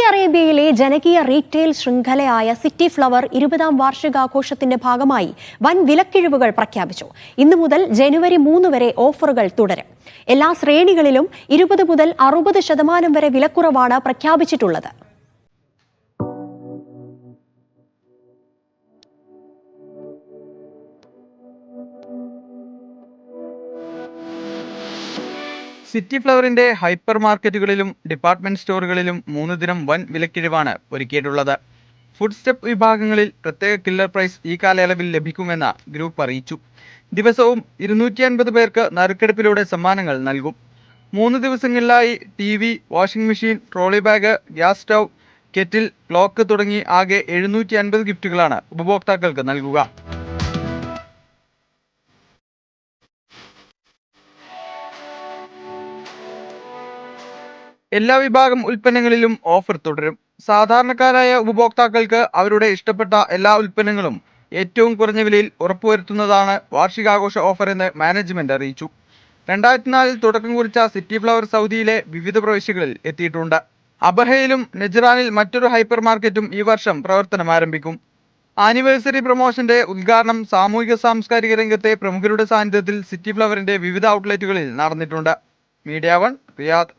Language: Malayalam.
അറേബ്യയിലെ ജനകീയ റീറ്റെയിൽ ശൃംഖലയായ സിറ്റി ഫ്ലവർ 20ാം വാർഷികാഘോഷത്തിന്റെ ഭാഗമായി വൻ വിലക്കിഴിവുകൾ പ്രഖ്യാപിച്ചു. ഇന്നു മുതൽ ജനുവരി 3 വരെ ഓഫറുകൾ തുടരും. എല്ലാ ശ്രേണികളിലും 20 മുതൽ 60% വരെ വിലക്കുറവാണ് പ്രഖ്യാപിച്ചിട്ടുള്ളത്. സിറ്റി ഫ്ലവറിന്റെ ഹൈപ്പർ മാർക്കറ്റുകളിലും ഡിപ്പാർട്ട്മെന്റ് സ്റ്റോറുകളിലും 3 ദിനം വൻ വിലക്കിഴിവാണ് ഒരുക്കിയിട്ടുള്ളത്. ഫുഡ് സ്റ്റെപ്പ് വിഭാഗങ്ങളിൽ പ്രത്യേക കില്ലർ പ്രൈസ് ഈ കാലയളവിൽ ലഭിക്കുമെന്ന് ഗ്രൂപ്പ് അറിയിച്ചു. ദിവസവും 250 പേർക്ക് നറുക്കെടുപ്പിലൂടെ സമ്മാനങ്ങൾ നൽകും. 3 ദിവസങ്ങളിലായി TV, washing machine, trolley bag, gas stove, kettle, clock തുടങ്ങി ആകെ 750 ഗിഫ്റ്റുകളാണ് ഉപഭോക്താക്കൾക്ക് നൽകുക. എല്ലാ വിഭാഗം ഉൽപ്പന്നങ്ങളിലും ഓഫർ തുടരും. സാധാരണക്കാരായ ഉപഭോക്താക്കൾക്ക് അവരുടെ ഇഷ്ടപ്പെട്ട എല്ലാ ഉൽപ്പന്നങ്ങളും ഏറ്റവും കുറഞ്ഞ വിലയിൽ ഉറപ്പുവരുത്തുന്നതാണ് വാർഷികാഘോഷ ഓഫർ എന്ന് മാനേജ്മെന്റ് അറിയിച്ചു. 2004-ൽ തുടക്കം കുറിച്ച സിറ്റി ഫ്ലവർ സൗദിയിലെ വിവിധ പ്രവിശ്യകളിൽ എത്തിയിട്ടുണ്ട്. അബഹയിലും നെജ്റാനിൽ മറ്റൊരു ഹൈപ്പർ മാർക്കറ്റും ഈ വർഷം പ്രവർത്തനം ആരംഭിക്കും. ആനിവേഴ്സറി പ്രൊമോഷന്റെ ഉദ്ഘാടനം സാമൂഹിക സാംസ്കാരിക രംഗത്തെ പ്രമുഖരുടെ സാന്നിധ്യത്തിൽ സിറ്റി ഫ്ലവറിന്റെ വിവിധ ഔട്ട്ലെറ്റുകളിൽ നടന്നിട്ടുണ്ട്. Media 1 Riyadh.